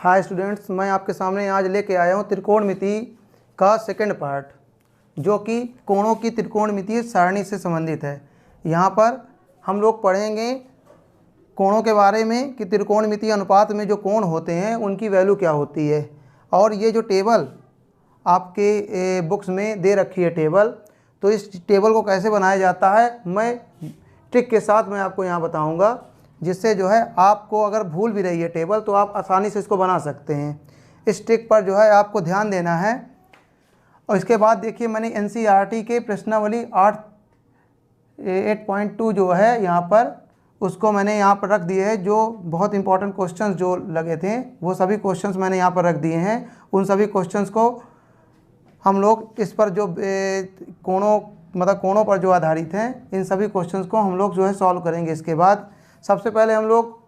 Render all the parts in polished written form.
Hi students, मैं आपके सामने आज लेके आया हूँ त्रिकोणमिति का सेकंड पार्ट, जो कि कोणों की त्रिकोणमितीय सारणी से संबंधित है। यहाँ पर हम लोग पढ़ेंगे कोणों के बारे में कि त्रिकोणमितीय अनुपात में जो कोण होते हैं उनकी वैल्यू क्या होती है। और ये जो टेबल आपके बुक्स में दे रखी है टेबल, तो इस टेबल को कैसे बनाया जाता है मैं ट्रिक के साथ मैं आपको यहाँ बताऊँगा, जिससे जो है आपको अगर भूल भी रही है टेबल तो आप आसानी से इसको बना सकते हैं। इस ट्रिक पर जो है आपको ध्यान देना है। और इसके बाद देखिए, मैंने एनसीईआरटी के प्रश्नावली 8.2 जो है यहाँ पर, उसको मैंने यहाँ पर रख दिए है। जो बहुत इंपॉर्टेंट क्वेश्चंस जो लगे थे वो सभी क्वेश्चंस मैंने यहाँ पर रख दिए हैं। उन सभी क्वेश्चंस को हम लोग इस पर जो कोणों पर जो आधारित हैं, इन सभी क्वेश्चंस को हम लोग जो है सॉल्व करेंगे। इसके बाद सबसे पहले हम लोग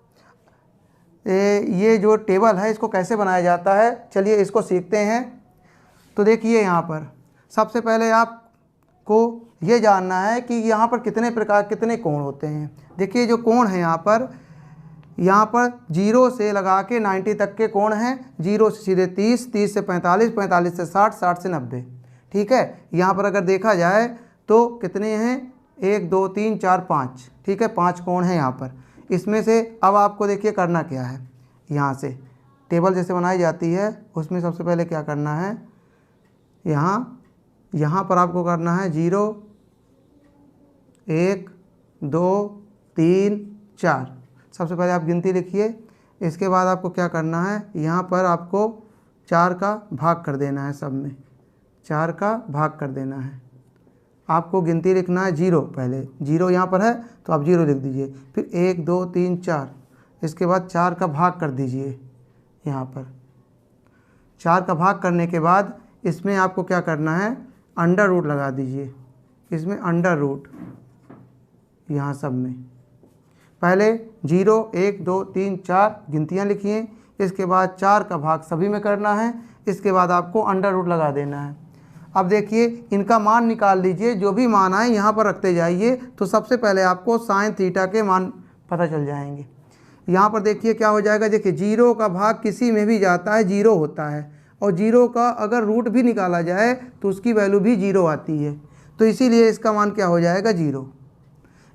ये जो टेबल है इसको कैसे बनाया जाता है, चलिए इसको सीखते हैं। तो देखिए, यहाँ पर सबसे पहले आपको ये जानना है कि यहाँ पर कितने कोण होते हैं। देखिए, जो कोण है यहाँ पर 0 से लगा के 90 तक के कोण हैं। 0 से सीधे 30, 30 से 45, 45 से 60, 60 से 90। ठीक है, यहाँ पर अगर देखा जाए तो कितने हैं, 1 2 3 4 5। ठीक है, 5 कोण हैं यहाँ पर। इसमें से अब आपको देखिए करना क्या है। यहाँ से टेबल जैसे बनाई जाती है उसमें सबसे पहले क्या करना है, यहाँ पर आपको करना है 0 1 2 3 4। सबसे पहले आप गिनती लिखिए। इसके बाद आपको क्या करना है, यहाँ पर आपको 4 का भाग कर देना है। सब में 4 का भाग कर देना है। आपको गिनती लिखना है 0, पहले 0 यहाँ पर है तो आप 0 लिख दीजिए। फिर 1 2 3 4, इसके बाद 4 का भाग कर दीजिए। यहाँ पर 4 का भाग करने के बाद इसमें आपको क्या करना है, अंडर रूट लगा दीजिए। इसमें अंडर रूट यहाँ सब में पहले 0 1 2 3 4 गिनतियाँ लिखिए। इसके बाद 4 का भाग सभी में करना है। इसके बाद आपको अंडर रूट लगा देना है। अब देखिए, इनका मान निकाल लीजिए। जो भी मान आए यहाँ पर रखते जाइए, तो सबसे पहले आपको साइन थीटा के मान पता चल जाएंगे। यहाँ पर देखिए क्या हो जाएगा। देखिए, 0 का भाग किसी में भी जाता है 0 होता है, और 0 का अगर रूट भी निकाला जाए तो उसकी वैल्यू भी 0 आती है। तो इसीलिए इसका मान क्या हो जाएगा, 0।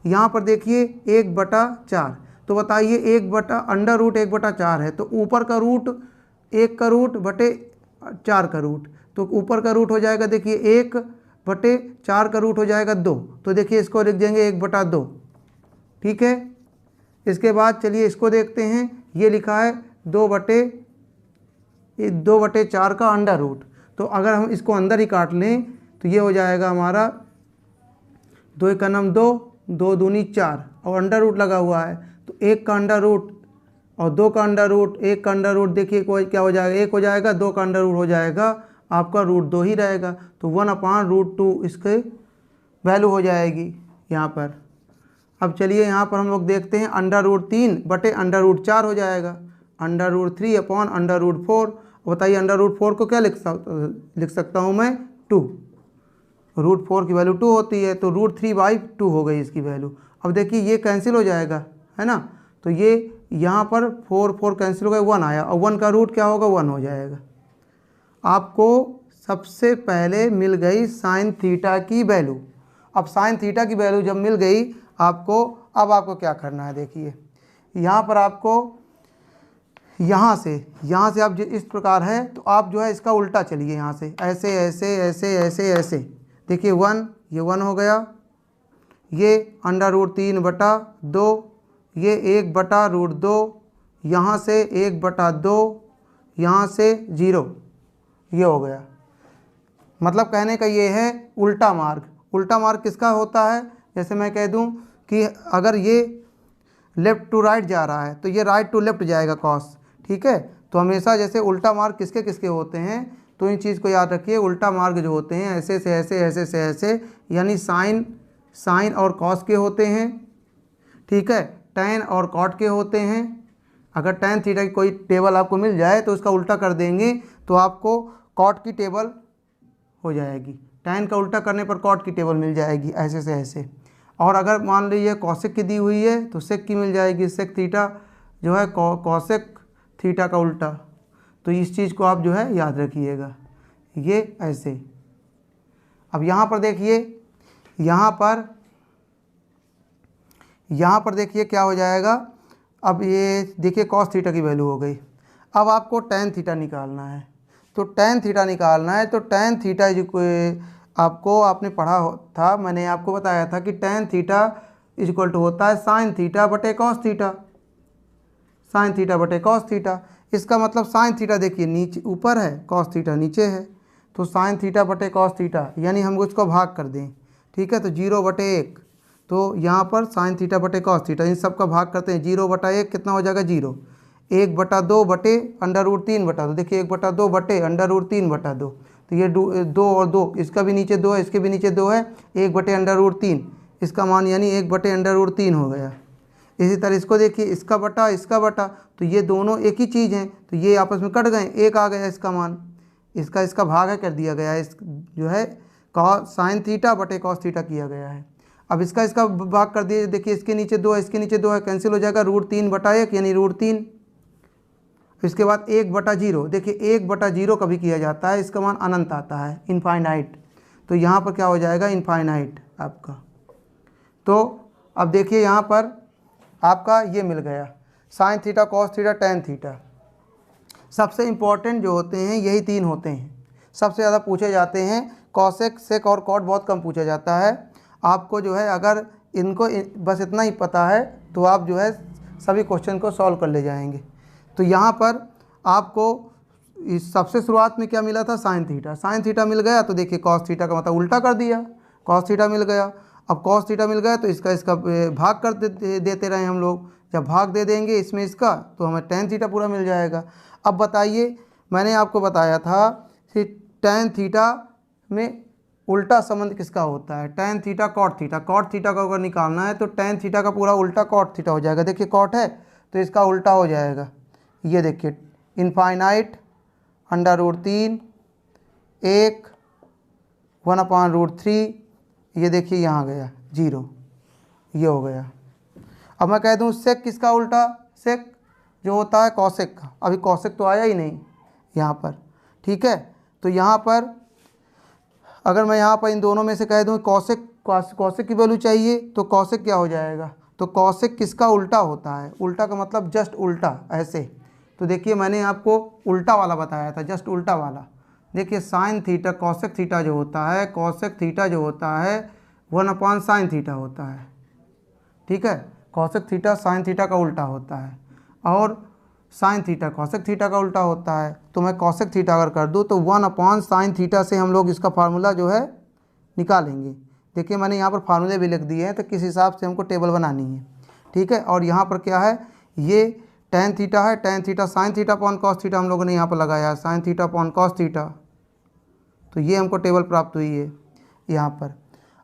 यहाँ पर देखिए 1/4, तो बताइए 1/√1/4 है, तो ऊपर का रूट 1 का रूट बटे 4 का रूट, तो ऊपर का रूट हो जाएगा देखिए 1/4 का रूट हो जाएगा 2। तो देखिए इसको लिख देंगे 1/2। ठीक है, इसके बाद चलिए इसको देखते हैं। ये लिखा है 2/4 का अंडर रूट। तो अगर हम इसको अंदर ही काट लें तो ये हो जाएगा हमारा 2 का नम 2, 2 दूनी 4, और अंडर रूट लगा हुआ है तो 1 का अंडर रूट और 2 का अंडर रूट। 1 का अंडर रूट देखिए क्या हो जाएगा, 1 हो जाएगा। 2 का अंडर रूट हो जाएगा आपका √2 ही रहेगा, तो 1/√2 इसके वैल्यू हो जाएगी यहाँ पर। अब चलिए यहाँ पर हम लोग देखते हैं, अंडर√3 बटे अंडर√4 हो जाएगा। अंडर√3/√4। बताइए अंडर√4 को क्या लिख सकता हूँ मैं, 2। √4 की वैल्यू 2 होती है, तो √3/2 हो गई इसकी वैल्यू। अब देखिए ये कैंसिल हो जाएगा, है ना। तो ये यहाँ पर 4 कैंसिल हो गए, 1 आया, और 1 का रूट क्या होगा, 1 हो जाएगा। आपको सबसे पहले मिल गई साइन थीटा की वैल्यू। अब साइन थीटा की वैल्यू जब मिल गई आपको, अब आपको क्या करना है, देखिए यहाँ पर आपको यहाँ से आप इस प्रकार है, तो आप जो है इसका उल्टा चलिए। यहाँ से ऐसे ऐसे ऐसे ऐसे ऐसे, देखिए 1, ये 1 हो गया। ये अंडर√3/2, ये 1/√2, यहाँ से 1/2, यहाँ से 0, ये हो गया। मतलब कहने का ये है उल्टा मार्ग। उल्टा मार्ग किसका होता है, जैसे मैं कह दूं कि अगर ये लेफ़्ट टू राइट जा रहा है तो ये राइट टू लेफ़्ट जाएगा कॉस। ठीक है, तो हमेशा जैसे उल्टा मार्ग किसके किसके होते हैं, तो इन चीज़ को याद रखिए। उल्टा मार्ग जो होते हैं ऐसे से ऐसे, ऐसे से ऐसे, यानी साइन और कॉस के होते हैं। ठीक है, टैन और कॉट के होते हैं। अगर टैन थीटा की कोई टेबल आपको मिल जाए तो उसका उल्टा कर देंगे तो आपको कॉट की टेबल हो जाएगी। टैन का उल्टा करने पर कॉट की टेबल मिल जाएगी, ऐसे से ऐसे। और अगर मान लीजिए कॉसेक की दी हुई है तो सेक की मिल जाएगी। सेक थीटा जो है कॉसेक थीटा का उल्टा। तो इस चीज़ को आप जो है याद रखिएगा, ये ऐसे। अब यहाँ पर देखिए, यहाँ पर देखिए क्या हो जाएगा। अब ये देखिए कॉस थीटा की वैल्यू हो गई। अब आपको टेन थीटा निकालना है, तो टेन थीटा निकालना है तो टेन थीटा आपको आपने पढ़ा था, मैंने आपको बताया था कि tan theta is equal to होता है साइन थीटा बटे कॉस थीटा, साइन थीटा बटे कॉस थीटा। इसका मतलब साइन थीटा देखिए नीचे ऊपर है, कॉस थीटा नीचे है, तो साइन थीटा बटे कॉस थीटा, यानी हम उसको भाग कर दें, ठीक है। तो 0/1, तो यहाँ पर साइन थीटा बटे कॉस थीटा, इन सब का भाग करते हैं। 0/1 कितना हो जाएगा 0, 1/2 बटे √3/2, देखिए 1/2 बटे √3/2, तो ये 2 और 2, इसका भी नीचे 2 है, इसके भी नीचे 2 है, 1/√3, इसका मान यानी 1/√3 हो गया। इसी तरह इसको देखिए, इसका बटा, तो ये दोनों एक ही चीज़ हैं, तो ये आपस में कट गए, एक आ गया इसका मान, इसका भाग है कर दिया गया है, इस जो है साइन थीटा बटे कॉस थीटा किया गया है। अब इसका भाग कर दिए, देखिए इसके नीचे 2 है, इसके नीचे 2 है, कैंसिल हो जाएगा, √3/1 यानी √3। इसके बाद 1/0, देखिए 1/0 कभी किया जाता है, इसका मान अनंत आता है, इनफाइनाइट, तो यहाँ पर क्या हो जाएगा इनफाइनाइट आपका। तो अब देखिए यहाँ पर आपका ये मिल गया, sine theta, cos theta, tan theta. सबसे इम्पॉर्टेंट जो होते हैं यही 3 होते हैं, सबसे ज़्यादा पूछे जाते हैं। कॉसेक, सेक और कॉट बहुत कम पूछा जाता है। आपको जो है अगर इनको बस इतना ही पता है तो आप जो है सभी क्वेश्चन को सॉल्व कर ले जाएंगे। तो यहाँ पर आपको इस सबसे शुरुआत में क्या मिला था, साइन थीटा, साइन थीटा मिल गया, तो देखिए कॉस थीटा का मतलब उल्टा कर दिया, कॉस थीटा मिल गया। अब कॉस थीटा मिल गया तो इसका भाग कर देते रहे हम लोग, जब भाग दे देंगे इसमें इसका, तो हमें टेन थीटा पूरा मिल जाएगा। अब बताइए, मैंने आपको बताया था कि टेन थीटा में उल्टा संबंध किसका होता है, tan theta cot theta, cot theta का अगर निकालना है तो टेन थीटा का पूरा उल्टा कॉट थीटा हो जाएगा। देखिए कॉट है तो इसका उल्टा हो जाएगा, ये देखिए इनफाइनाइट √3 1 1/√3, ये देखिए यहाँ गया 0, ये हो गया। अब मैं कह दूँ सेक किसका उल्टा, सेक जो होता है कॉसेक का, अभी कॉसेक तो आया ही नहीं यहाँ पर, ठीक है। तो यहाँ पर अगर मैं यहाँ पर इन दोनों में से कह दूँ कॉसेक की वैल्यू चाहिए, तो कॉसेक क्या हो जाएगा, तो कॉसेक किसका उल्टा होता है, उल्टा का मतलब जस्ट उल्टा, ऐसे। तो देखिए मैंने आपको उल्टा वाला बताया था, जस्ट उल्टा वाला। देखिए साइन थीटा कॉसेक थीटा जो होता है, कॉसेक थीटा जो होता है 1/sin थीटा होता है, ठीक है। कॉसेक थीटा साइन थीटा का उल्टा होता है, और साइन थीटा कॉसेक थीटा का उल्टा होता है। तो मैं कॉसेक थीटा अगर कर दूँ तो 1/sin थीटा से हम लोग इसका फार्मूला जो है निकालेंगे। देखिए मैंने यहाँ पर फार्मूले भी लिख दिए हैं, तो किस हिसाब से हमको टेबल बनानी है, ठीक है। और यहाँ पर क्या है, ये टेन थीटा है, tan theta sine theta upon cos theta हम लोगों ने यहाँ पर लगाया है, sine theta upon cos theta, तो ये हमको टेबल प्राप्त हुई है यहाँ पर।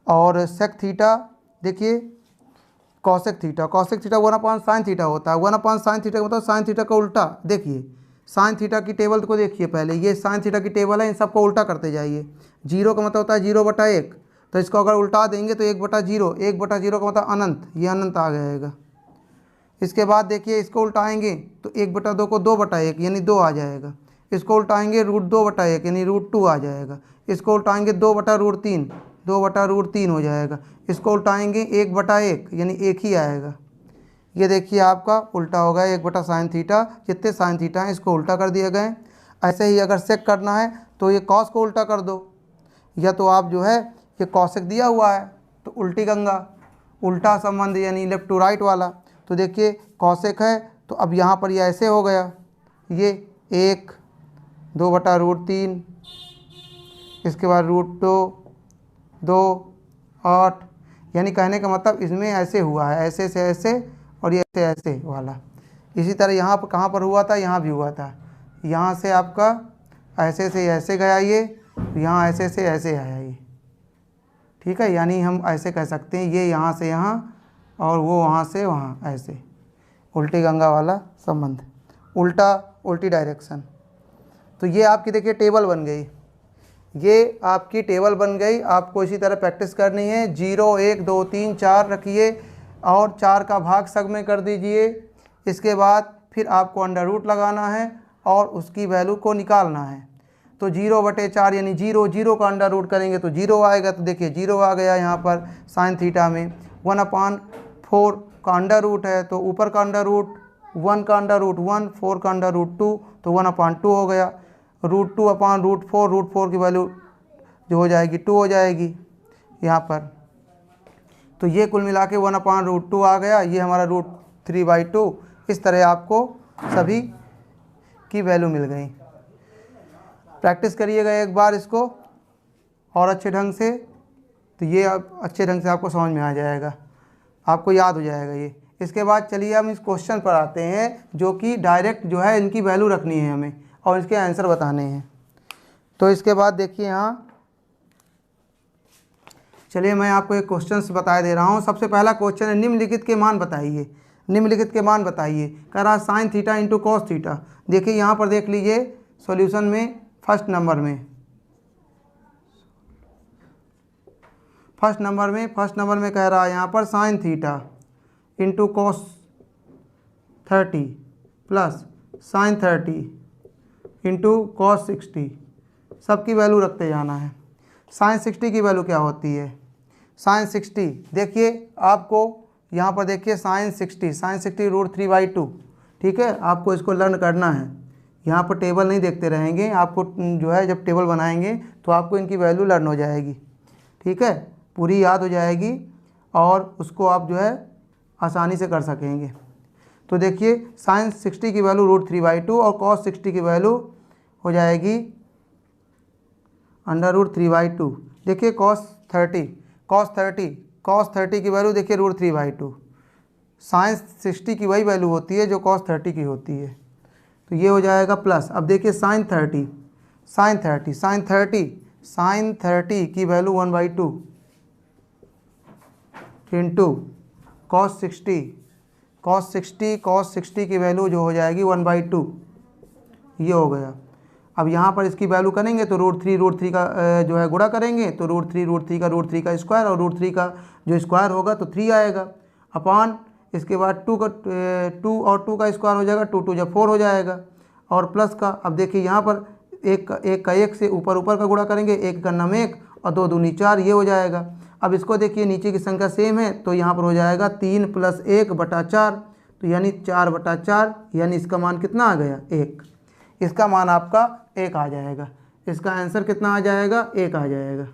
और सेक थीटा, देखिए कॉसेक थीटा 1/sin थीटा होता है, 1/sin थीटा का मतलब साइन थीटा का उल्टा। देखिए साइन थीटा की टेबल को देखिए पहले, ये साइन थीटा की टेबल है, इन सबको उल्टा करते जाइए। 0 का मतलब होता है 0/1, तो इसको अगर उल्टा देंगे तो 1/0, 1/0 का मतलब अनंत, ये अनंत आ जाएगा। इसके बाद देखिए इसको उल्टाएंगे तो 1/2 को 2/1 यानी 2 आ जाएगा। इसको उल्टाएंगे √2/1 यानी √2 आ जाएगा। इसको उल्टाएंगे 2/√3, 2/√3 हो जाएगा। इसको उल्टाएंगे 1/1 यानी 1 ही आएगा। ये देखिए आपका उल्टा हो गया 1/sin थीटा, जितने साइन थीटा हैं इसको उल्टा कर दिए गए। ऐसे ही अगर सेक करना है तो ये कॉस को उल्टा कर दो, या तो आप जो है ये कॉसेक दिया हुआ है तो उल्टी गंगा, उल्टा संबंध यानी लेफ्ट टू राइट वाला। तो देखिए कॉसेक है तो अब यहाँ पर ये ऐसे हो गया, ये 1 2/√3, इसके बाद √2 2 8, यानी कहने का मतलब इसमें ऐसे हुआ है, ऐसे से ऐसे और ये ऐसे ऐसे वाला। इसी तरह यहाँ पर कहाँ पर हुआ था, यहाँ भी हुआ था, यहाँ से आपका ऐसे से ऐसे गया ये, यहाँ ऐसे से ऐसे आया ये, ठीक है। यानी हम ऐसे कह सकते हैं ये यहाँ से यहाँ और वो वहाँ से वहाँ, ऐसे उल्टी गंगा वाला संबंध, उल्टी डायरेक्शन। तो ये आपकी देखिए टेबल बन गई, ये आपकी टेबल बन गई। आपको इसी तरह प्रैक्टिस करनी है, 0 1 2 3 4 रखिए और 4 का भाग सग में कर दीजिए। इसके बाद फिर आपको अंडर रूट लगाना है, और उसकी वैल्यू को निकालना है। तो 0/4 यानी 0 का अंडर रूट करेंगे तो 0 आएगा। तो देखिए 0 आ गया यहाँ पर साइन थीटा में। 1/4 का अंडर रूट है तो ऊपर का अंडर रूट 1 का अंडर रूट 1, 4 का अंडर रूट 2, तो 1/2 हो गया। √2/√4 की वैल्यू जो हो जाएगी 2 हो जाएगी यहाँ पर। तो ये कुल मिला के 1/√2 आ गया, ये हमारा √3/2। इस तरह आपको सभी की वैल्यू मिल गई। प्रैक्टिस करिएगा एक बार इसको और अच्छे ढंग से, तो ये अब अच्छे ढंग से आपको समझ में आ जाएगा, आपको याद हो जाएगा ये। इसके बाद चलिए हम इस क्वेश्चन पर आते हैं, जो कि डायरेक्ट जो है इनकी वैल्यू रखनी है हमें और इसके आंसर बताने हैं। तो इसके बाद देखिए यहाँ, चलिए मैं आपको एक क्वेश्चन बता दे रहा हूँ। सबसे पहला क्वेश्चन है निम्नलिखित के मान बताइए। निम्नलिखित के मान बताइए, कह रहा है sine theta into cos theta. देखिए यहाँ पर देख लीजिए सॉल्यूशन में फर्स्ट नंबर में कह रहा है यहाँ पर sine theta into cos 30 plus sign 30 into cos 60। सबकी वैल्यू रखते जाना है। साइन 60 की वैल्यू क्या होती है? साइन 60 देखिए आपको यहाँ पर देखिए साइन 60 √3/2। ठीक है, आपको इसको लर्न करना है। यहाँ पर टेबल नहीं देखते रहेंगे, आपको जो है जब टेबल बनाएंगे तो आपको इनकी वैल्यू लर्न हो जाएगी। ठीक है, पूरी याद हो जाएगी और उसको आप जो है आसानी से कर सकेंगे। तो देखिए साइन 60 की वैल्यू √3/2 और कॉस 60 की वैल्यू हो जाएगी √3/2। देखिए कॉस 30 की वैल्यू देखिए √3/2। साइन 60 की वही वैल्यू होती है जो कॉस 30 की होती है। तो ये हो जाएगा प्लस। अब देखिए साइन 30 की वैल्यू 1/2 इंटू कॉस 60 की वैल्यू जो हो जाएगी 1/2। ये हो गया। अब यहाँ पर इसकी वैल्यू करेंगे तो √3 का जो है गुणा करेंगे तो √3 का स्क्वायर और √3 का जो स्क्वायर होगा तो 3 आएगा अपान। इसके बाद 2 और 2 का स्क्वायर हो जाएगा, 2 2 जब 4 हो जाएगा और प्लस का। अब देखिए यहाँ पर एक का एक से ऊपर का गुणा करेंगे, 1 का नाम 1 और 2 दूनी 4, ये हो जाएगा। अब इसको देखिए नीचे की संख्या सेम है तो यहाँ पर हो जाएगा 3 + 1/4, तो यानी 4/4, यानी इसका मान कितना आ गया? 1। इसका मान आपका 1 आ जाएगा। इसका आंसर कितना आ जाएगा? 1 आ जाएगा।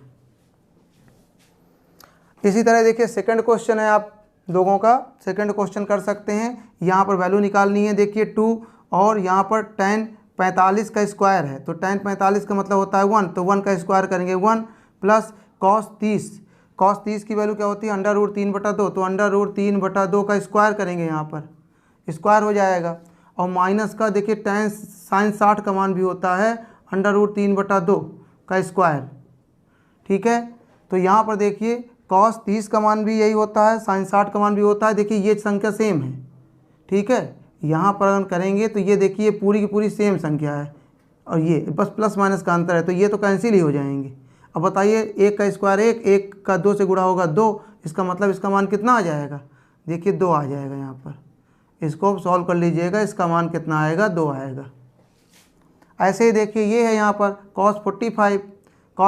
इसी तरह देखिए सेकंड क्वेश्चन है, आप लोगों का सेकंड क्वेश्चन कर सकते हैं। यहाँ पर वैल्यू निकालनी है। देखिए 2 और यहाँ पर tan 45 का स्क्वायर है, तो tan 45 का मतलब होता है 1, तो 1 का स्क्वायर करेंगे 1 प्लस कॉस 30 की वैल्यू क्या होती है? √3/2, तो √3/2 का स्क्वायर करेंगे, यहाँ पर स्क्वायर हो जाएगा। और माइनस का देखिए tan साइन 60 का मान भी होता है √3/2 का स्क्वायर। ठीक है, तो यहाँ पर देखिए कॉस 30 का मान भी यही होता है, साइन 60 का मान भी होता है। देखिए ये संख्या सेम है। ठीक है, यहाँ पर हम करेंगे तो ये देखिए पूरी की पूरी सेम संख्या है और ये बस प्लस माइनस का अंतर है, तो ये तो कैंसिल ही हो जाएंगे। अब बताइए 1 का स्क्वायर 1 का 2 से गुणा होगा 2, इसका मतलब इसका मान कितना आ जाएगा? देखिए 2 आ जाएगा। यहाँ पर इसको सॉल्व कर लीजिएगा, इसका मान कितना आएगा? 2 आएगा। ऐसे ही देखिए ये है यहाँ पर cos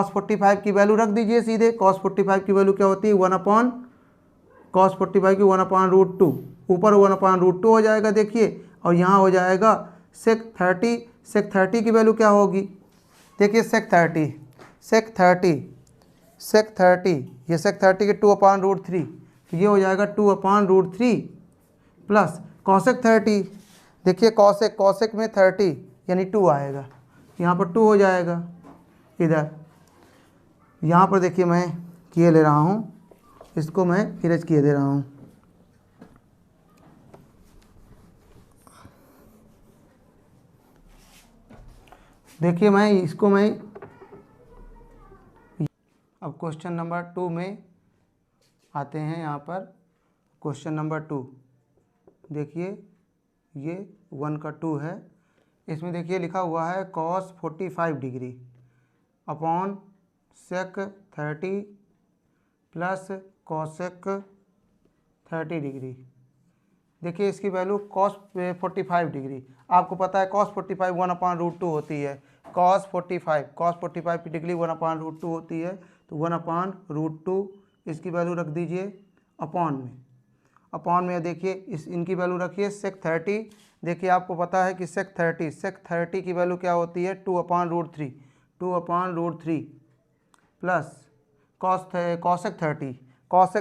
45 की वैल्यू रख दीजिए सीधे। cos 45 की वैल्यू क्या होती है? 1/cos 45 की 1/√2, ऊपर 1/√2 हो जाएगा देखिए, और यहाँ हो जाएगा sec 30 की वैल्यू क्या होगी? देखिए sec 30 ये sec 30 के 2/√3, तो ये हो जाएगा 2/√3 प्लस cosec 30। देखिए cosec में 30 यानी 2 आएगा, यहाँ पर 2 हो जाएगा। इधर यहाँ पर देखिए मैं किए ले रहा हूँ, इसको मैं इरेज किए दे रहा हूँ। देखिए अब क्वेश्चन नंबर 2 में आते हैं। यहाँ पर क्वेश्चन नंबर 2 देखिए, ये 1 का 2 है। इसमें देखिए लिखा हुआ है cos 45 degree upon sec 30 plus cosec 30 degree देखिए इसकी वैल्यू cos 45 डिग्री, आपको पता है cos 45 1/√2 होती है। cos 45 की डिग्री 1/√2 होती है, तो 1/√2 इसकी वैल्यू रख दीजिए अपॉन में देखिए इस इनकी वैल्यू रखिए sec 30। देखिए आपको पता है कि sec 30 की वैल्यू क्या होती है 2/√3 प्लस cosec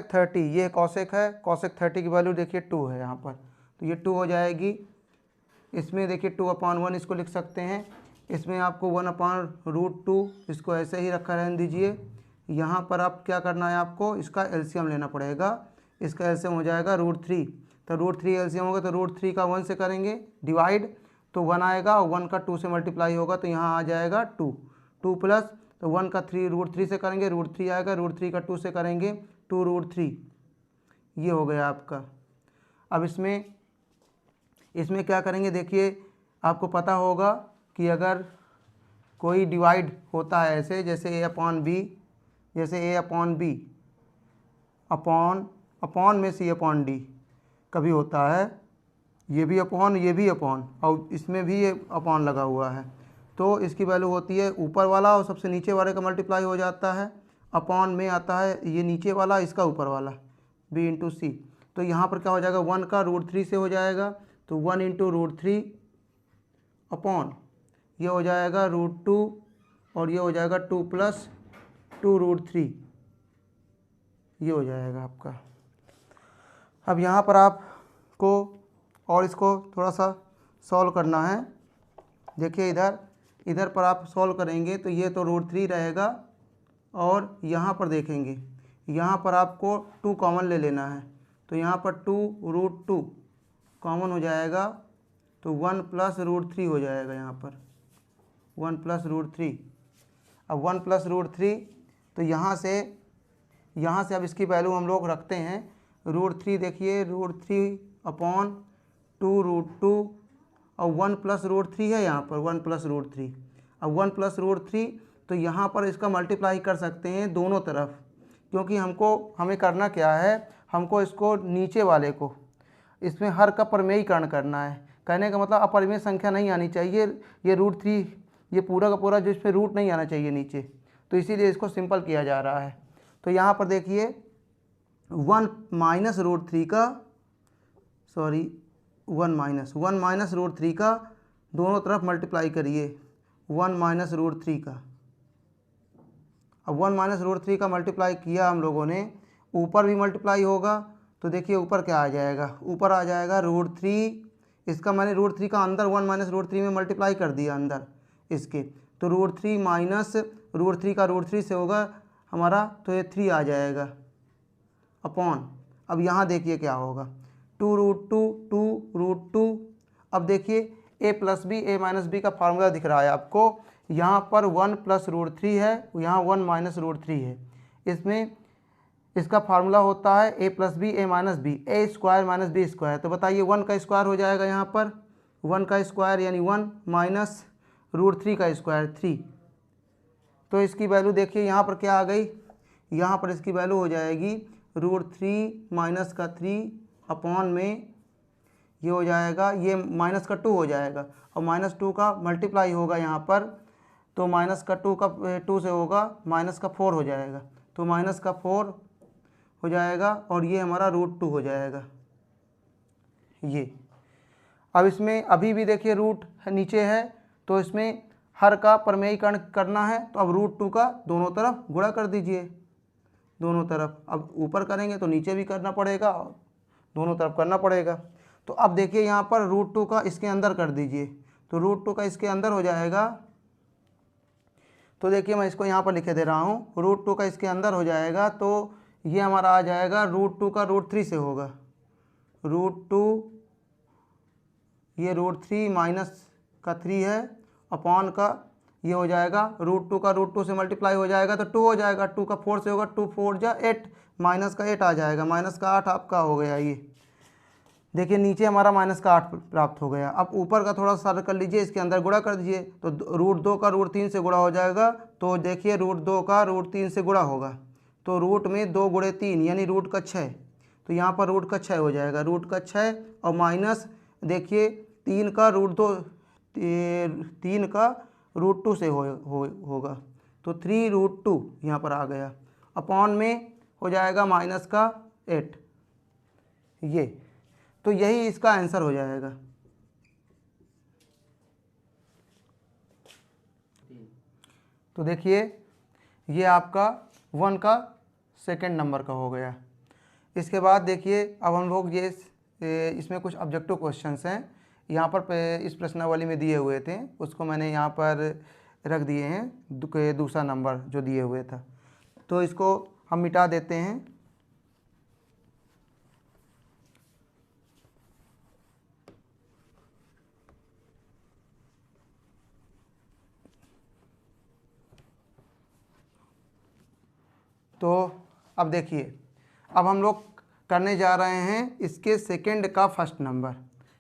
30 ये cosec है, cosec 30 की वैल्यू देखिए 2 है यहाँ पर, तो ये 2 हो जाएगी। इसमें देखिए 2/1 इसको लिख सकते हैं, इसमें आपको 1/√2 इसको ऐसे ही रखा रहने दीजिए। यहाँ पर आप क्या करना है, आपको इसका एलसीएम लेना पड़ेगा। इसका एलसीएम हो जाएगा √3, तो √3 एलसीएम होगा तो √3 का 1 से करेंगे डिवाइड, तो 1 आएगा और 1 का 2 से मल्टीप्लाई होगा, तो यहाँ आ जाएगा 2 प्लस, तो 1 का 3 √3 से करेंगे √3 आएगा, √3 का 2 से करेंगे 2√3, ये हो गया आपका। अब इसमें क्या करेंगे, देखिए आपको पता होगा कि अगर कोई डिवाइड होता है ऐसे, जैसे a/b अपॉन में c/d कभी होता है, ये भी अपॉन और इसमें भी ये अपॉन लगा हुआ है, तो इसकी वैल्यू होती है ऊपर वाला और सबसे नीचे वाले का मल्टीप्लाई हो जाता है, अपॉन में आता है ये नीचे वाला, इसका ऊपर वाला b/c। तो यहाँ पर क्या हो जाएगा, 1 का √3 से हो जाएगा, तो 1 × √3 अपॉन ये हो जाएगा √2 और ये हो जाएगा 2 प्लस 2√3, ये हो जाएगा आपका। अब यहाँ पर आपको और इसको थोड़ा सा सॉल्व करना है। देखिए इधर पर आप सॉल्व करेंगे तो ये तो √3 रहेगा, और यहाँ पर देखेंगे, यहाँ पर आपको 2 कॉमन ले लेना है, तो यहाँ पर 2√2 कॉमन हो जाएगा, तो 1 प्लस √3 हो जाएगा, यहाँ पर 1 प्लस √3। अब 1 प्लस √3, तो यहाँ से अब इसकी वैल्यू हम लोग रखते हैं √3, देखिए √3 अपॉन 2√2 और 1 प्लस √3 है यहाँ पर 1 प्लस √3। अब 1 प्लस √3, तो यहाँ पर इसका मल्टीप्लाई कर सकते हैं दोनों तरफ, क्योंकि हमें करना क्या है, हमको इसको नीचे वाले को इसमें हर का प्रमेयीकरण करना है। कहने का मतलब अपरिमेय संख्या नहीं आनी चाहिए, ये √3 ये पूरा का पूरा जो इसमें रूट नहीं आना चाहिए नीचे, तो इसीलिए इसको सिंपल किया जा रहा है। तो यहाँ पर देखिए 1 माइनस √3 का दोनों तरफ मल्टीप्लाई करिए 1 माइनस √3 का। अब 1 माइनस √3 का मल्टीप्लाई किया हम लोगों ने, ऊपर भी मल्टीप्लाई होगा, तो देखिए ऊपर क्या आ जाएगा, ऊपर आ जाएगा √3, इसका मैंने √3 का अंदर 1 माइनस √3 में मल्टीप्लाई कर दिया अंदर इसके, तो √3 माइनस √3 का √3 से होगा हमारा, तो ये 3 आ जाएगा अपॉन। अब यहाँ देखिए क्या होगा 2√2 अब देखिए a plus B a minus B का फार्मूला दिख रहा है आपको, यहाँ पर 1 प्लस √3 है, यहाँ 1 माइनस √3 है, इसमें इसका फार्मूला होता है a plus B a minus B, a square minus B square. तो बताइए 1 का स्क्वायर हो जाएगा यहाँ पर 1 का स्क्वायर यानी 1 माइनस √3 का स्क्वायर 3। तो इसकी वैल्यू देखिए यहाँ पर क्या आ गई, यहाँ पर इसकी वैल्यू हो जाएगी √3 माइनस का 3 अपॉन में ये हो जाएगा, ये माइनस का 2 हो जाएगा और -2 का मल्टीप्लाई होगा यहाँ पर, तो माइनस का 2 से होगा माइनस का 4 हो जाएगा, तो माइनस का 4 हो जाएगा और ये हमारा √2 हो जाएगा ये। अब इसमें अभी भी देखिए रूट नीचे है, तो इसमें हर का प्रमेयीकरण करना है, तो अब √2 का दोनों तरफ गुणा कर दीजिए, दोनों तरफ। अब ऊपर करेंगे तो नीचे भी करना पड़ेगा, दोनों तरफ करना पड़ेगा। तो अब देखिए यहाँ पर √2 का इसके अंदर कर दीजिए, तो √2 का इसके अंदर हो जाएगा, तो देखिए मैं इसको यहाँ पर लिखे दे रहा हूँ, √2 का इसके अंदर हो जाएगा, तो ये हमारा आ जाएगा √2 का √3 से होगा, √2 ये √3 माइनस का 3 है अपॉन का ये हो जाएगा √2 का √2 से मल्टीप्लाई हो जाएगा तो 2 हो जाएगा, 2 का 4 से होगा 2 4 जा 8 माइनस का 8 आ जाएगा, माइनस का 8 आपका हो गया। ये देखिए नीचे हमारा माइनस का 8 प्राप्त हो गया। अब ऊपर का थोड़ा सा कर लीजिए, इसके अंदर गुणा कर दीजिए, तो √2 का √3 से गुणा हो जाएगा, तो देखिए √2 का √3 से गुणा होगा, तो रूट में 2 गुणे 3 यानी रूट का 6, तो यहाँ पर रूट का 6 हो जाएगा, रूट का 6 और माइनस देखिए 3 का रूट 2, 3 का रूट 2 से होगा तो 3√2 यहाँ पर आ गया, अपॉन में हो जाएगा माइनस का 8, ये तो यही इसका आंसर हो जाएगा। तो देखिए ये आपका 1 का सेकंड नंबर का हो गया। इसके बाद देखिए अब हम लोग ये इसमें कुछ ऑब्जेक्टिव क्वेश्चंस हैं, यहाँ पर इस प्रश्नावली में दिए हुए थे, उसको मैंने यहाँ पर रख दिए हैं दूसरा नंबर जो दिए हुए था, तो इसको हम मिटा देते हैं। तो अब देखिए अब हम लोग करने जा रहे हैं इसके सेकंड का फर्स्ट नंबर,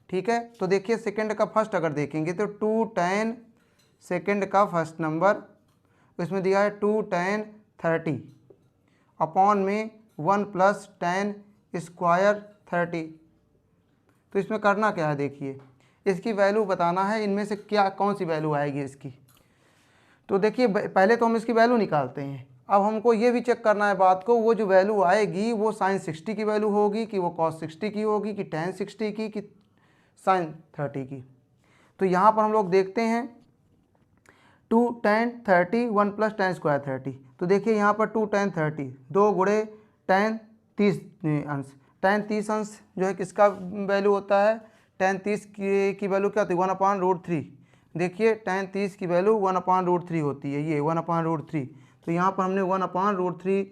ठीक है। तो देखिए सेकंड का फर्स्ट अगर देखेंगे तो 2 tan सेकंड का फर्स्ट नंबर, इसमें दिया है 2 tan 30 अपॉन में 1 + tan स्क्वायर 30। तो इसमें करना क्या है, देखिए इसकी वैल्यू बताना है, इनमें से क्या कौन सी वैल्यू आएगी इसकी। तो देखिए पहले तो हम इसकी वैल्यू निकालते हैं, अब हमको ये भी चेक करना है बात को, वो जो वैल्यू आएगी वो sin 60 की वैल्यू होगी कि वो cos 60 की होगी कि tan 60 की कि sin 30 की। तो यहाँ पर हम लोग देखते हैं 2 tan 30 1 + tan स्क्वायर 30। तो देखिए यहाँ पर 2 tan 30 2 गुणे tan 30 अंश, tan 30 अंश जो है किसका वैल्यू होता है, tan 30 की वैल्यू क्या होती है 1/√3। देखिए tan 30 की वैल्यू 1/√3 होती है, ये 1/√3। तो यहाँ पर हमने 1/√3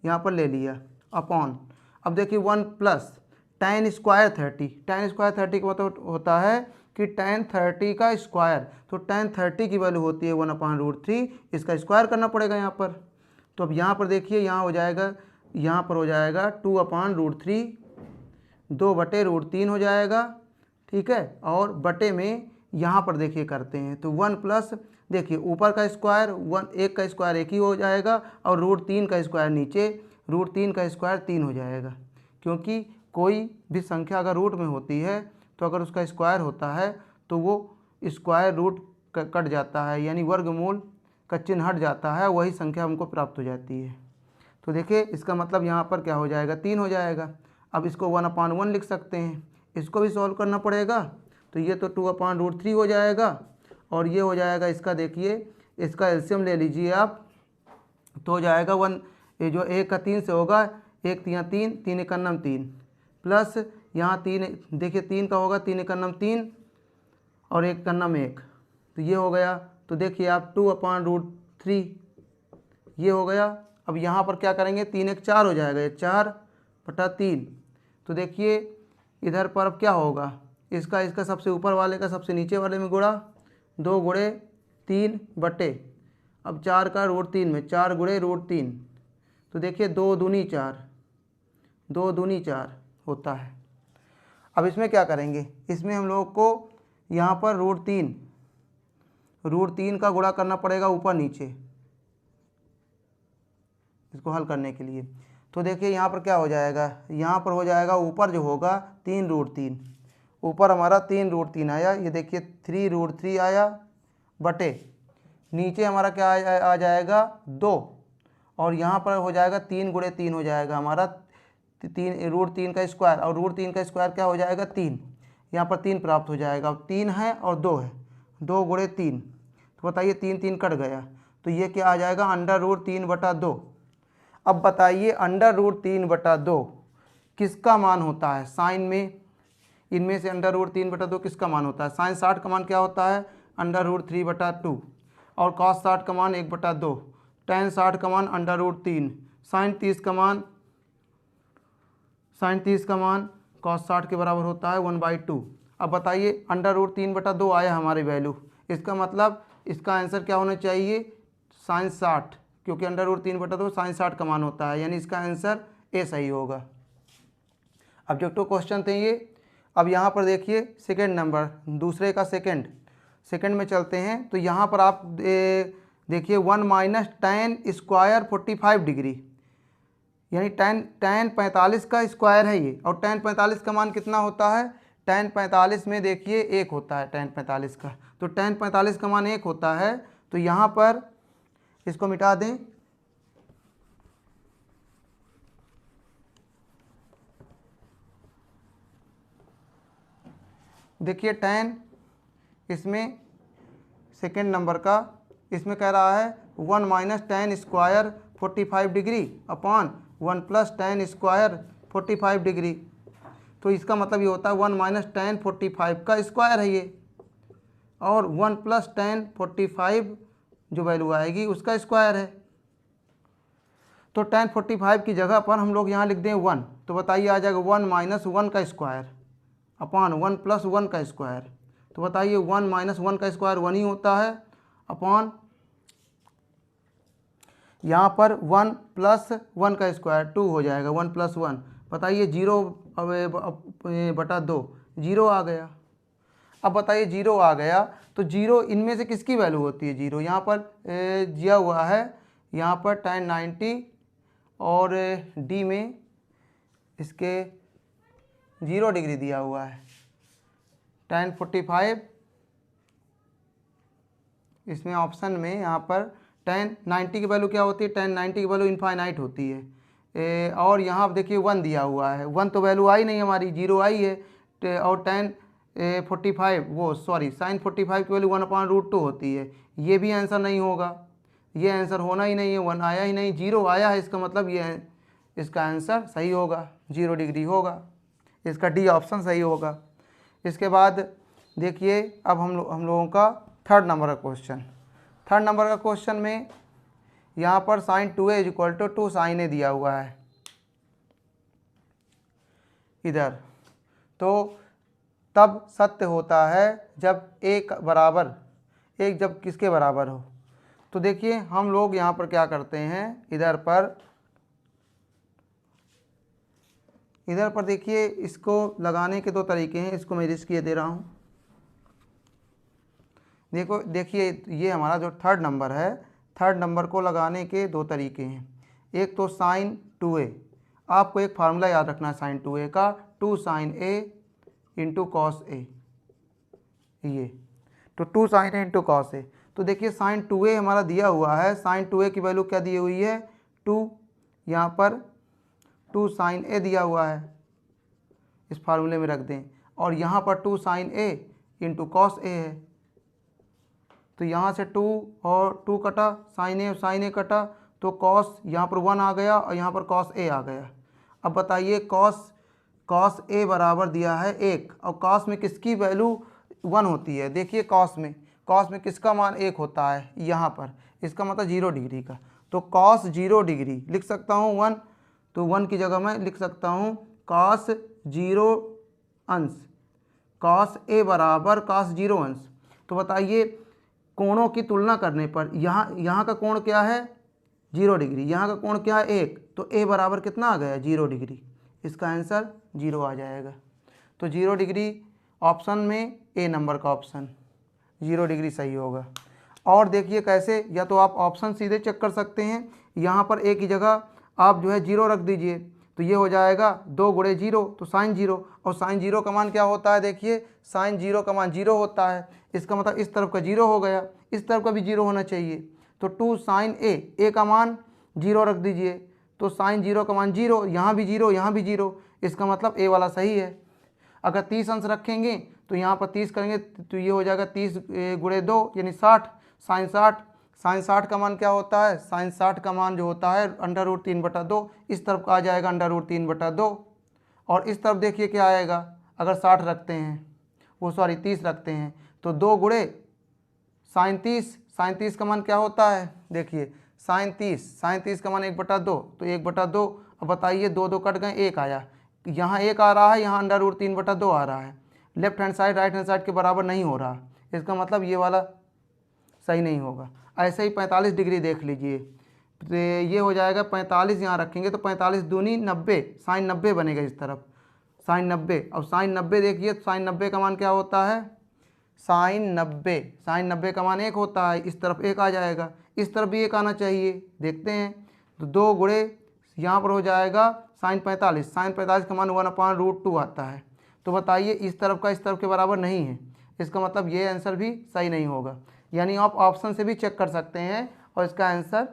यहाँ पर ले लिया अपॉन, अब देखिए 1 + tan स्क्वायर 30, tan स्क्वायर 30 का मतलब होता है कि tan 30 का स्क्वायर, तो tan 30 की वैल्यू होती है 1/√3, इसका स्क्वायर करना पड़ेगा यहाँ पर। तो अब यहाँ पर देखिए यहाँ हो जाएगा, यहाँ पर हो जाएगा 2/√3 2/√3 हो जाएगा, ठीक है। और बटे में यहाँ पर देखिए करते हैं तो 1 प्लस देखिए ऊपर का स्क्वायर 1 1 का स्क्वायर 1 ही हो जाएगा और √3 का स्क्वायर नीचे, √3 का स्क्वायर 3 हो जाएगा, क्योंकि कोई भी संख्या अगर रूट में होती है तो अगर उसका स्क्वायर होता है तो वो स्क्वायर रूट कट जाता है, यानी वर्गमूल का चिन्ह हट जाता है, वही संख्या हमको प्राप्त हो जाती है। तो देखिए इसका मतलब यहाँ पर क्या हो जाएगा 3 हो जाएगा। अब इसको 1/1 लिख सकते हैं, इसको भी सॉल्व करना पड़ेगा, तो ये तो 2/√3 हो जाएगा और ये हो जाएगा इसका, देखिए इसका एलसीएम ले लीजिए आप, तो हो जाएगा 1, ये जो 1 का 3 से होगा 1 3 3 3 1 9 3 प्लस यहाँ 3 देखिए 3 का होगा 3 1 9 3 और 1 का 9 1, तो ये हो गया। तो देखिए आप 2/√3 ये हो गया। अब यहाँ पर क्या करेंगे 3 1 4 हो जाएगा, ये 4/3। तो देखिए इधर पर अब क्या होगा, इसका सबसे ऊपर वाले का सबसे नीचे वाले में गुणा, 2 गुणे 3 बटे, अब 4 का √3 में 4 गुणे √3, तो देखिए 2 दूनी 4 2 दूनी 4 होता है। अब इसमें क्या करेंगे, इसमें हम लोग को यहाँ पर √3 का गुणा करना पड़ेगा ऊपर नीचे इसको हल करने के लिए। तो देखिए यहाँ पर क्या हो जाएगा, यहाँ पर हो जाएगा ऊपर जो होगा 3√3, ऊपर हमारा 3√3 आया, ये देखिए 3√3 आया बटे नीचे हमारा क्या आ जाएगा 2, और यहाँ पर हो जाएगा 3 गुणे 3 हो जाएगा हमारा 3 का स्क्वायर, और √3 का स्क्वायर क्या हो जाएगा 3, यहाँ पर 3 प्राप्त हो जाएगा। अब 3 है और 2 है, 2 गुणे 3, तो बताइए 3 3 कट गया, तो ये क्या आ जाएगा √3/2। अब बताइए √3/2 किसका मान होता है साइन में, इनमें से √3/2 किसका मान होता है, साइन 60 का मान क्या होता है √3/2 और cos 60 का मान 1/2, tan 60 का मान √3, साइन 30 का मान cos 60 के बराबर होता है 1/2। अब बताइए √3/2 आया हमारी वैल्यू, इसका मतलब इसका आंसर क्या होना चाहिए साइन 60, क्योंकि √3/2 साइन 60 का मान होता है, यानी इसका आंसर ए सही होगा। ऑब्जेक्टिव क्वेश्चन थे ये। अब यहाँ पर देखिए सेकेंड नंबर, दूसरे का सेकेंड में चलते हैं। तो यहाँ पर आप देखिए 1 - tan स्क्वायर 45 डिग्री, यानी tan 45 का स्क्वायर है ये। और tan 45 का मान कितना होता है, tan 45 में देखिए 1 होता है tan 45 का, तो tan 45 का मान 1 होता है। तो यहाँ पर इसको मिटा दें, देखिए tan इसमें सेकेंड नंबर का इसमें कह रहा है 1 minus tan square 45 degree upon 1 plus tan square 45 degree. तो इसका मतलब ये होता है 1 माइनस tan 45 का स्क्वायर है ये, और 1 प्लस tan 45 जो वैल्यू आएगी उसका स्क्वायर है। तो tan 45 की जगह पर हम लोग यहाँ लिख दें 1, तो बताइए आ जाएगा 1 माइनस 1 का स्क्वायर अपॉन 1 प्लस 1 का स्क्वायर। तो बताइए 1 माइनस 1 का स्क्वायर 1 ही होता है, अपॉन यहाँ पर 1 प्लस 1 का स्क्वायर 2 हो जाएगा, 1 प्लस 1। बताइए 0 बटा 2, 0 आ गया। अब बताइए 0 आ गया तो 0 इनमें से किसकी वैल्यू होती है, 0 यहाँ पर दिया हुआ है, यहाँ पर tan 90 और डी में इसके 0 डिग्री दिया हुआ है, tan 45 इसमें ऑप्शन में यहाँ पर tan 90 की वैल्यू क्या होती है, tan 90 की वैल्यू इनफाइनाइट होती है। और यहाँ आप देखिए 1 दिया हुआ है, 1 तो वैल्यू आई नहीं हमारी, 0 आई है। और tan 45 वो सॉरी sin 45 की वैल्यू 1/√2 होती है। ये भी आंसर नहीं होगा, ये आंसर होना ही नहीं है, 1 आया ही नहीं, 0 आया है, इसका मतलब ये इसका आंसर सही होगा, 0 डिग्री होगा, इसका डी ऑप्शन सही होगा। इसके बाद देखिए अब हम लोगों का थर्ड नंबर का क्वेश्चन। थर्ड नंबर का क्वेश्चन में यहाँ पर sin 2a equal to 2 sin a दिया हुआ है इधर। तो तब सत्य होता है जब एक बराबर, एक जब किसके बराबर हो। तो देखिए हम लोग यहाँ पर क्या करते हैं, इधर पर देखिए इसको लगाने के दो तरीके हैं, इसको मैं रिस्क ये दे रहा हूँ। देखिए ये हमारा जो थर्ड नंबर है, थर्ड नंबर को लगाने के दो तरीके हैं। एक तो sin 2a, आपको एक फार्मूला याद रखना है sin 2a का, 2 sin a into cos a, ये तो 2 sin a into cos a। तो देखिए sin 2a हमारा दिया हुआ है, sin 2a की वैल्यू क्या दी हुई है 2, यहाँ पर 2 sin a दिया हुआ है, इस फार्मूले में रख दें, और यहाँ पर 2 sin a into cos a है। तो यहाँ से 2 और 2 कटा, sin a कटा, तो cos यहाँ पर 1 आ गया और यहाँ पर cos a आ गया। अब बताइए cos a बराबर दिया है 1, और cos में किसकी वैल्यू 1 होती है। देखिए cos में किसका मान 1 होता है यहाँ पर, इसका मतलब 0 डिग्री का। तो cos 0 डिग्री लिख सकता हूँ 1, तो 1 की जगह मैं लिख सकता हूँ cos 0 अंश, cos a बराबर cos 0 अंश। तो बताइए कोणों की तुलना करने पर यहाँ का कोण क्या है 0 डिग्री, यहाँ का कोण क्या है 1, तो a बराबर कितना आ गया 0 डिग्री, इसका आंसर 0 आ जाएगा। तो 0 डिग्री ऑप्शन में ए नंबर का ऑप्शन 0 डिग्री सही होगा। और देखिए कैसे, या तो आप ऑप्शन सीधे चेक कर सकते हैं, यहाँ पर ए की जगह आप जो है 0 रख दीजिए, तो ये हो जाएगा 2 गुणे 0 तो sin 0, और sin 0 का मान क्या होता है, देखिए sin 0 का मान 0 होता है, इसका मतलब इस तरफ का 0 हो गया, इस तरफ का भी 0 होना चाहिए। तो 2 sin a का मान 0 रख दीजिए, तो sin 0 का मान 0, यहाँ भी 0, यहाँ भी 0, इसका मतलब a वाला सही है। अगर 30 अंश रखेंगे तो यहाँ पर 30 करेंगे तो ये हो जाएगा 30 गुणे 2 यानी 60, sin 60 का मान क्या होता है, sin 60 का मान जो होता है √3/2, इस तरफ का आ जाएगा √3/2, और इस तरफ देखिए क्या आएगा, अगर 60 रखते हैं, वो सॉरी 30 रखते हैं, तो 2 गुणे sin 30 का मान क्या होता है, देखिए sin 30 का मान 1/2, तो 1/2। अब बताइए 2 2 कट गए, 1 आया, यहाँ 1 आ रहा है, यहाँ √3/2 आ रहा है, left hand side right hand side के बराबर नहीं हो रहा, इसका मतलब ये वाला सही नहीं होगा। ऐसे ही 45 डिग्री देख लीजिए, तो ये हो जाएगा 45, यहाँ रखेंगे तो 45 दूनी 90, sin 90 बनेगा इस तरफ, sin 90। अब sin 90 देखिए, sin 90 का मान क्या होता है, sin 90 का मान 1 होता है, इस तरफ 1 आ जाएगा, इस तरफ भी 1 आना चाहिए, देखते हैं। तो 2 गुणे यहाँ पर हो जाएगा साइन 45, साइन 45 का मान 1/√2 आता है। तो बताइए इस तरफ का इस तरफ के बराबर नहीं है, इसका मतलब ये आंसर भी सही नहीं होगा। यानी आप ऑप्शन से भी चेक कर सकते हैं और इसका आंसर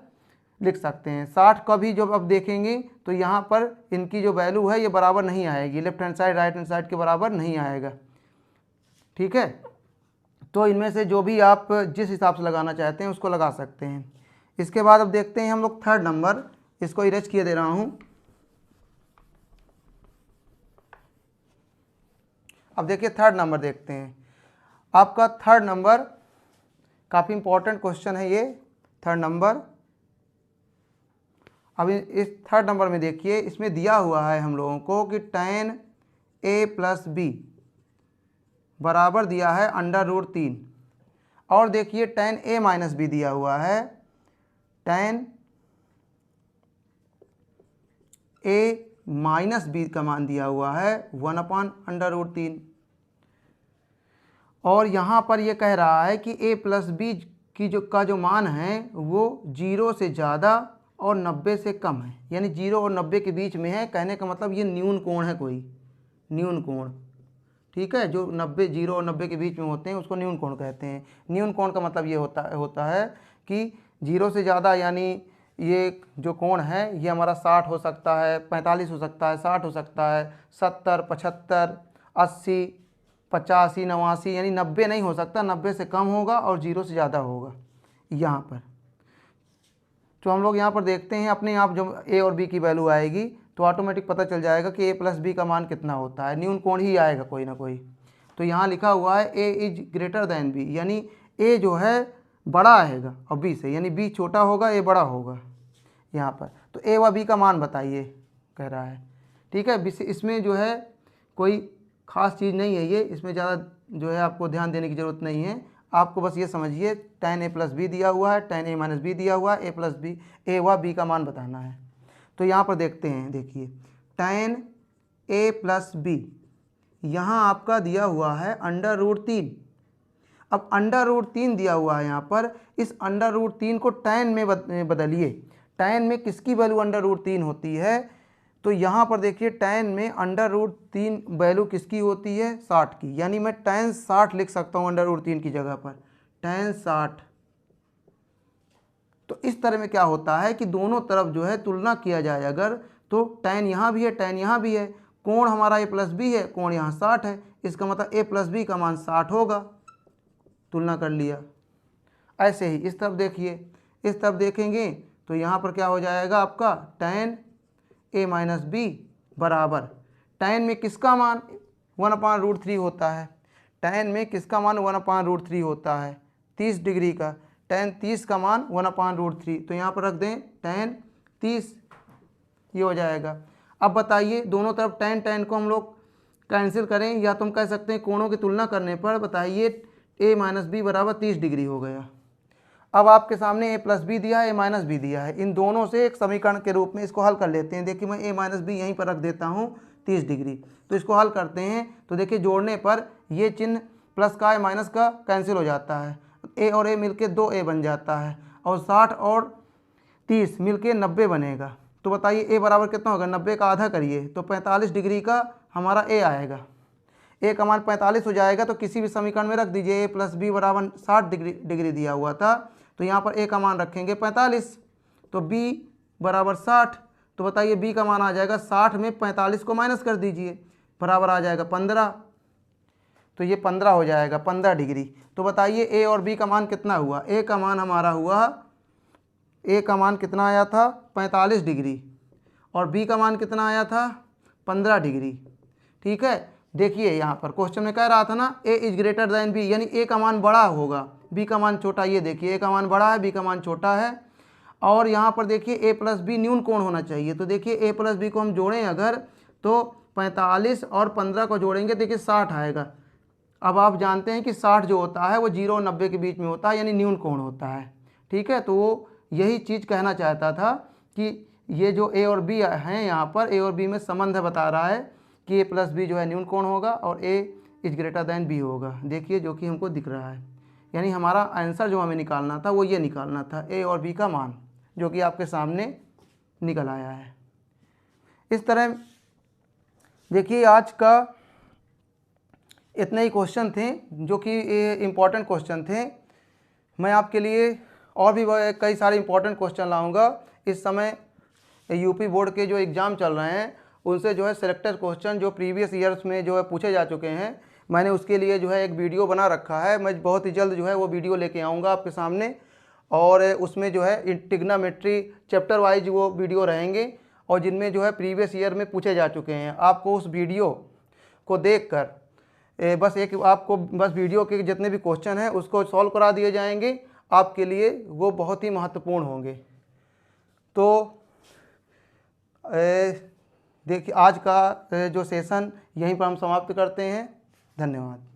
लिख सकते हैं। 60 का भी जब अब देखेंगे तो यहाँ पर इनकी जो वैल्यू है ये बराबर नहीं आएगी, left hand side right hand side के बराबर नहीं आएगा। ठीक है, तो इनमें से जो भी आप जिस हिसाब से लगाना चाहते हैं उसको लगा सकते हैं। इसके बाद अब देखते हैं हम लोग थर्ड नंबर, इसको इरेज किए दे रहा हूँ। अब देखिए थर्ड नंबर देखते हैं। आपका थर्ड नंबर काफ़ी इंपॉर्टेंट क्वेश्चन है ये थर्ड नंबर। अब इस थर्ड नंबर में देखिए, इसमें दिया हुआ है हम लोगों को कि tan a + b बराबर दिया है √3, और देखिए tan a - b दिया हुआ है, tan a - b का मान दिया हुआ है 1/√3, और यहाँ पर ये कह रहा है कि a + b की जो मान है वो 0 से ज़्यादा और 90 से कम है, यानी 0 और 90 के बीच में है। कहने का मतलब ये न्यून कोण है, कोई न्यून कोण। ठीक है, जो 0 और 90 के बीच में होते हैं उसको न्यून कोण कहते हैं। न्यून कोण का मतलब ये होता है कि 0 से ज़्यादा, यानी ये जो कोण है ये हमारा 60 हो सकता है, 45 हो सकता है, 60 हो सकता है, 70, 75, 80, 85, 89, यानी 90 नहीं हो सकता, 90 से कम होगा और 0 से ज़्यादा होगा यहाँ पर। तो हम लोग यहाँ पर देखते हैं अपने आप, जब a और b की वैल्यू आएगी तो ऑटोमेटिक पता चल जाएगा कि a + b का मान कितना होता है, न्यून कोण ही आएगा कोई ना कोई। तो यहाँ लिखा हुआ है a > b, यानी a जो है बड़ा आएगा और b से, यानी b छोटा होगा a बड़ा होगा यहाँ पर। तो a व b का मान बताइए कह रहा है। ठीक है, इसमें जो है कोई ख़ास चीज़ नहीं है ये, इसमें ज़्यादा जो है आपको ध्यान देने की ज़रूरत नहीं है। आपको बस ये समझिए tan a + b दिया हुआ है, tan a - b दिया हुआ है, a व b का मान बताना है। तो यहाँ पर देखते हैं, देखिए tan a + b यहाँ आपका दिया हुआ है √3। अब √3 दिया हुआ है यहाँ पर, इस √3 को tan में बदलिए। tan में किसकी वैल्यू √3 होती है? तो यहाँ पर देखिए tan में √3 वैल्यू किसकी होती है? 60 की, यानी मैं tan 60 लिख सकता हूँ √3 की जगह पर, tan 60। तो इस तरह में क्या होता है कि दोनों तरफ जो है तुलना किया जाए अगर, तो tan यहाँ भी है, tan यहाँ भी है, कोण हमारा a + b है, कोण यहाँ 60 है, इसका मतलब a + b का मान 60 होगा। तुलना कर लिया। ऐसे ही इस तरफ देखिए, इस तरफ देखेंगे तो यहाँ पर क्या हो जाएगा आपका tan a - b बराबर, tan में किसका मान 1/√3 होता है, tan में किसका मान 1/√3 होता है, 30 डिग्री का, tan 30 का मान 1/√3। तो यहाँ पर रख दें tan 30, ये हो जाएगा। अब बताइए दोनों तरफ tan को हम लोग कैंसिल करें, या तुम कह सकते हैं कोणों की तुलना करने पर बताइए a - b बराबर 30 डिग्री हो गया। अब आपके सामने a + b दिया है, a - b दिया है, इन दोनों से एक समीकरण के रूप में इसको हल कर लेते हैं। देखिए मैं a - b यहीं पर रख देता हूँ 30 डिग्री। तो इसको हल करते हैं तो देखिए जोड़ने पर ये चिन्ह प्लस का माइनस का कैंसिल हो जाता है, a और a मिलके 2a बन जाता है, और 60 और 30 मिलके 90 बनेगा। तो बताइए a बराबर कितना होगा, 90 का आधा करिए तो 45 डिग्री का हमारा a आएगा। a का मान 45 हो जाएगा, तो किसी भी समीकरण में रख दीजिए। a + b बराबर 60 डिग्री दिया हुआ था, तो यहाँ पर a का मान रखेंगे 45, तो b बराबर 60। तो बताइए b का मान आ जाएगा 60 में 45 को माइनस कर दीजिए, बराबर आ जाएगा 15। तो ये 15 हो जाएगा, 15 डिग्री। तो बताइए a और b का मान कितना हुआ? a का मान हमारा हुआ, a का मान कितना आया था 45 डिग्री, और b का मान कितना आया था 15 डिग्री। ठीक है, देखिए यहाँ पर क्वेश्चन में कह रहा था ना a > b, यानी a का मान बड़ा होगा, b का मान छोटा। ये देखिए a का मान बड़ा है, b का मान छोटा है। और यहाँ पर देखिए a + b न्यून कोण होना चाहिए। तो देखिए a + b को हम जोड़ें अगर, तो 45 और 15 को जोड़ेंगे देखिए 60 आएगा। अब आप जानते हैं कि 60 जो होता है वो 0 और 90 के बीच में होता है, यानी न्यून कोण होता है। ठीक है, तो वो यही चीज़ कहना चाहता था कि ये जो a और b हैं, यहाँ पर a और b में संबंध बता रहा है कि a + b जो है न्यून कोण होगा और a > b होगा। देखिए जो कि हमको दिख रहा है, यानी हमारा आंसर जो हमें निकालना था वो ये निकालना था, a और b का मान, जो कि आपके सामने निकल आया है। इस तरह देखिए आज का इतने ही क्वेश्चन थे जो कि इम्पोर्टेंट क्वेश्चन थे। मैं आपके लिए और भी कई सारे इम्पोर्टेंट क्वेश्चन लाऊंगा। इस समय यूपी बोर्ड के जो एग्ज़ाम चल रहे हैं उनसे जो है सिलेक्टेड क्वेश्चन जो प्रीवियस ईयर्स में जो है पूछे जा चुके हैं, मैंने उसके लिए जो है एक वीडियो बना रखा है। मैं बहुत ही जल्द जो है वो वीडियो लेके आऊँगा आपके सामने, और उसमें जो है ट्रिग्नोमेट्री चैप्टर वाइज वो वीडियो रहेंगे और जिनमें जो है प्रीवियस ईयर में पूछे जा चुके हैं। आपको उस वीडियो को देखकर बस आपको बस वीडियो के जितने भी क्वेश्चन हैं उसको सॉल्व करा दिए जाएंगे, आपके लिए वो बहुत ही महत्वपूर्ण होंगे। तो देखिए आज का जो सेशन यहीं पर हम समाप्त करते हैं। धन्यवाद।